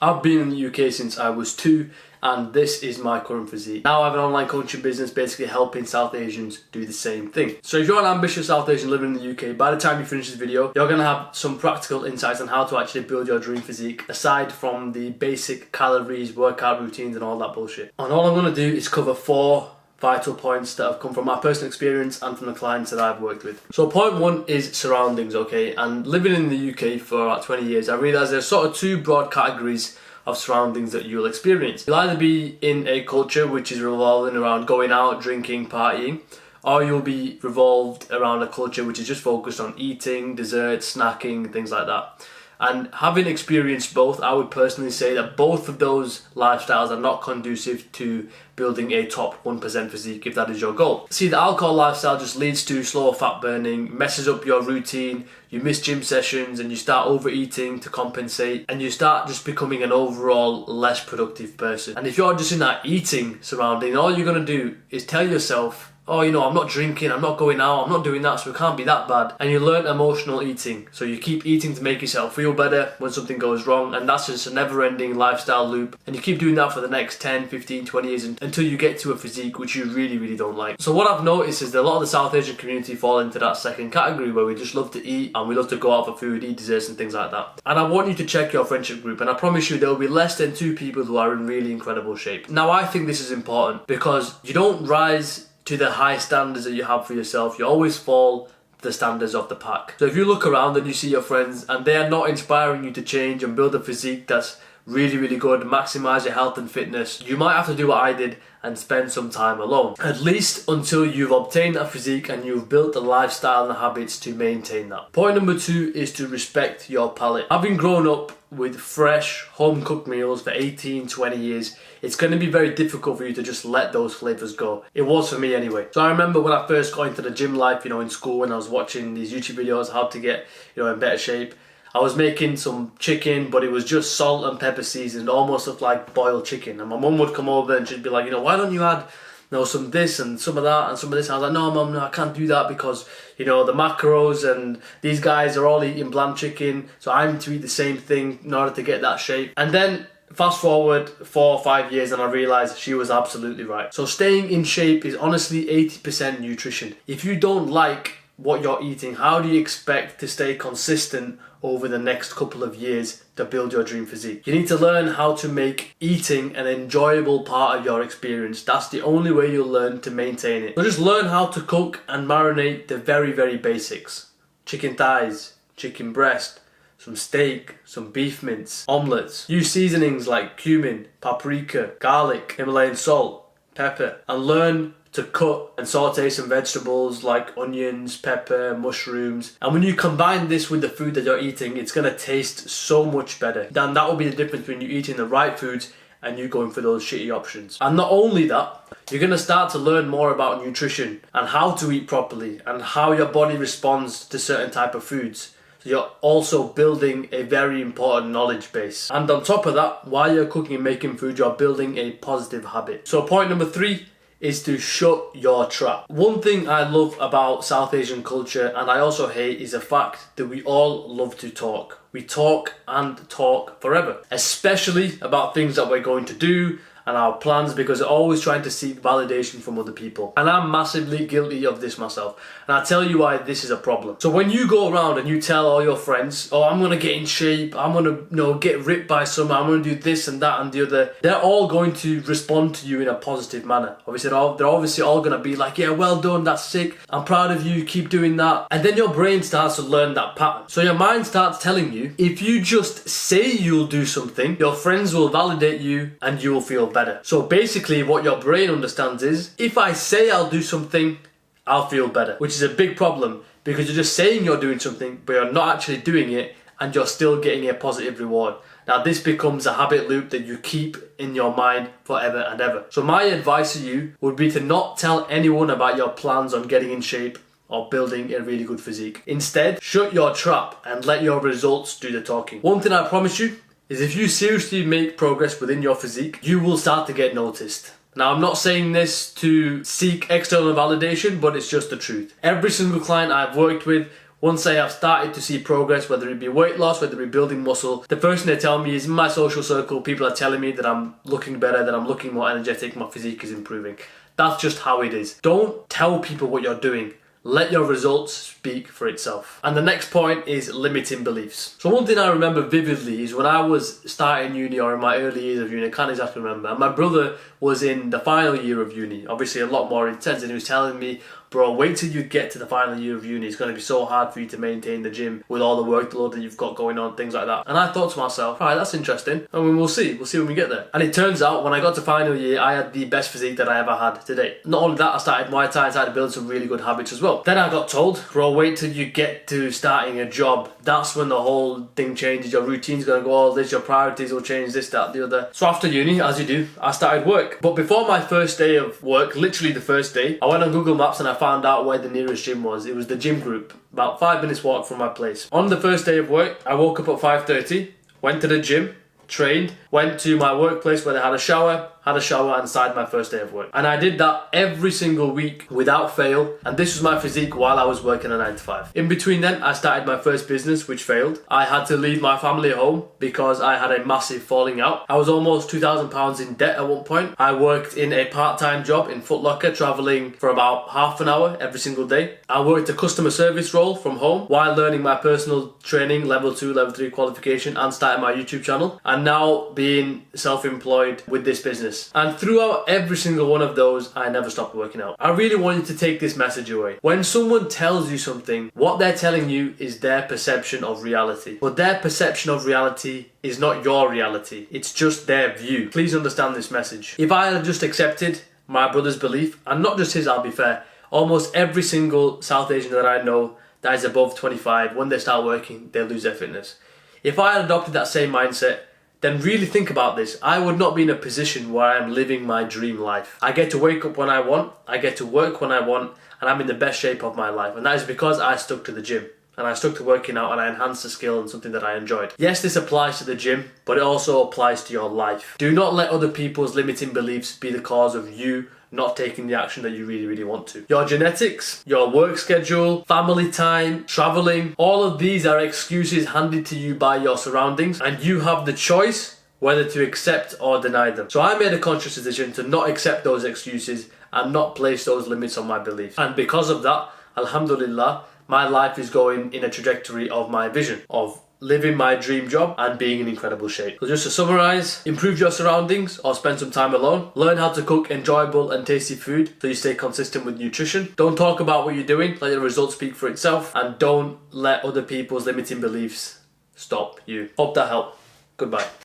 I've been in the UK since I was 2 and this is my current physique. Now I have an online coaching business basically helping South Asians do the same thing. So if you're an ambitious South Asian living in the UK, by the time you finish this video, you're going to have some practical insights on how to actually build your dream physique aside from the basic calories, workout routines and all that bullshit. And all I'm going to do is cover 4 vital points that have come from my personal experience and from the clients that I've worked with. So point 1 is surroundings, okay? And living in the UK for about 20 years, I realised there's sort of 2 broad categories of surroundings that you'll experience. You'll either be in a culture which is revolving around going out, drinking, partying, or you'll be revolved around a culture which is just focused on eating, desserts, snacking, things like that. And having experienced both, I would personally say that both of those lifestyles are not conducive to building a top 1% physique if that is your goal. See, the alcohol lifestyle just leads to slower fat burning, messes up your routine, you miss gym sessions and you start overeating to compensate and you start just becoming an overall less productive person. And if you're just in that eating surrounding, all you're going to do is tell yourself, oh, you know, I'm not drinking, I'm not going out, I'm not doing that, so it can't be that bad. And you learn emotional eating. So you keep eating to make yourself feel better when something goes wrong, and that's just a never-ending lifestyle loop. And you keep doing that for the next 10, 15, 20 years until you get to a physique which you really, really don't like. So what I've noticed is that a lot of the South Asian community fall into that second category where we just love to eat and we love to go out for food, eat desserts and things like that. And I want you to check your friendship group, and I promise you there will be less than 2 people who are in really incredible shape. Now I think this is important because you don't rise to the high standards that you have for yourself. You always fall the standards of the pack. So if you look around and you see your friends and they are not inspiring you to change and build a physique that's really, really good, maximize your health and fitness, you might have to do what I did and spend some time alone. At least until you've obtained that physique and you've built the lifestyle and the habits to maintain that. Point number 2 is to respect your palate. Having grown up with fresh, home-cooked meals for 18, 20 years, it's going to be very difficult for you to just let those flavours go. It was for me anyway. So I remember when I first got into the gym life, you know, in school, when I was watching these YouTube videos, how to get, you know, in better shape. I was making some chicken, but it was just salt and pepper seasoned, almost looked like boiled chicken. And my mum would come over and she'd be like, you know, why don't you add, you know, some this and some of that and some of this? And I was like, no, mum, no, I can't do that because, you know, the macros and these guys are all eating bland chicken, so I need to eat the same thing in order to get that shape. And then fast forward 4 or 5 years and I realised she was absolutely right. So staying in shape is honestly 80% nutrition. If you don't like what you're eating, how do you expect to stay consistent over the next couple of years to build your dream physique? You need to learn how to make eating an enjoyable part of your experience. That's the only way you'll learn to maintain it. So just learn how to cook and marinate the very, very basics. Chicken thighs, chicken breast, some steak, some beef mince, omelettes. Use seasonings like cumin, paprika, garlic, Himalayan salt, pepper, and learn to cut and saute some vegetables like onions, pepper, mushrooms. And when you combine this with the food that you're eating, it's going to taste so much better. Then that will be the difference between you eating the right foods and you going for those shitty options. And not only that, you're going to start to learn more about nutrition and how to eat properly and how your body responds to certain type of foods. So you're also building a very important knowledge base. And on top of that, while you're cooking and making food, you're building a positive habit. So point number 3 is to shut your trap. One thing I love about South Asian culture, and I also hate, is the fact that we all love to talk. We talk and talk forever, especially about things that we're going to do and our plans, because we're always trying to seek validation from other people. And I'm massively guilty of this myself. And I'll tell you why this is a problem. So when you go around and you tell all your friends, oh, I'm gonna get in shape, I'm gonna, you know, get ripped by summer, I'm gonna do this and that and the other, they're all going to respond to you in a positive manner. Obviously, they're obviously all gonna be like, yeah, well done, that's sick, I'm proud of you, keep doing that. And then your brain starts to learn that pattern. So your mind starts telling you, if you just say you'll do something, your friends will validate you and you will feel better. So basically what your brain understands is, if I say I'll do something, I'll feel better, which is a big problem because you're just saying you're doing something but you're not actually doing it and you're still getting a positive reward. Now this becomes a habit loop that you keep in your mind forever and ever. So my advice to you would be to not tell anyone about your plans on getting in shape or building a really good physique. Instead, shut your trap and let your results do the talking. One thing I promise you is if you seriously make progress within your physique, you will start to get noticed. Now, I'm not saying this to seek external validation, but it's just the truth. Every single client I've worked with, Once I have started to see progress, whether it be weight loss, whether it be building muscle, the first thing they tell me is in my social circle, people are telling me that I'm looking better, that I'm looking more energetic, my physique is improving. That's just how it is. Don't tell people what you're doing. Let your results speak for itself. And the next point is limiting beliefs. So one thing I remember vividly is when I was starting uni or in my early years of uni, I can't exactly remember, and my brother was in the final year of uni, obviously a lot more intense, and he was telling me, bro, wait till you get to the final year of uni. It's going to be so hard for you to maintain the gym with all the workload that you've got going on, things like that. And I thought to myself, alright, that's interesting. I mean, we'll see when we get there. And it turns out, when I got to final year, I had the best physique that I ever had to date. Not only that, I started Muay Thai and started building some really good habits as well. Then I got told, bro, wait till you get to starting a job. That's when the whole thing changes. Your routine's going to go all this, your priorities will change, this, that, the other. So after uni, as you do, I started work. But before my first day of work, literally the first day, I went on Google Maps and I found out where the nearest gym was. It was the Gym Group, about 5 minutes walk from my place. On the first day of work, I woke up at 5:30, went to the gym, trained, went to my workplace where they had a shower and started my first day of work. And I did that every single week without fail, and this was my physique while I was working a 9 to 5. In between then, I started my first business, which failed. I had to leave my family at home because I had a massive falling out. I was almost £2,000 in debt at one point. I worked in a part-time job in Foot Locker, traveling for about half an hour every single day. I worked a customer service role from home while learning my personal training, level 2, level 3 qualification, and starting my YouTube channel, and now being self-employed with this business. And throughout every single one of those, I never stopped working out. I really want you to take this message away. When someone tells you something, what they're telling you is their perception of reality. But their perception of reality is not your reality. It's just their view. Please understand this message. If I had just accepted my brother's belief, and not just his, I'll be fair, almost every single South Asian that I know that is above 25, when they start working, they lose their fitness. If I had adopted that same mindset, then really think about this. I would not be in a position where I'm living my dream life. I get to wake up when I want, I get to work when I want, and I'm in the best shape of my life. And that is because I stuck to the gym. And I stuck to working out and I enhanced the skill and something that I enjoyed. Yes, this applies to the gym, but it also applies to your life. Do not let other people's limiting beliefs be the cause of you not taking the action that you really, really want to. Your genetics, your work schedule, family time, traveling, all of these are excuses handed to you by your surroundings, and you have the choice whether to accept or deny them. So I made a conscious decision to not accept those excuses and not place those limits on my beliefs. And because of that, alhamdulillah, my life is going in a trajectory of my vision, of living my dream job and being in incredible shape. So just to summarize, improve your surroundings or spend some time alone. Learn how to cook enjoyable and tasty food so you stay consistent with nutrition. Don't talk about what you're doing, let the results speak for itself, and don't let other people's limiting beliefs stop you. Hope that helped. Goodbye.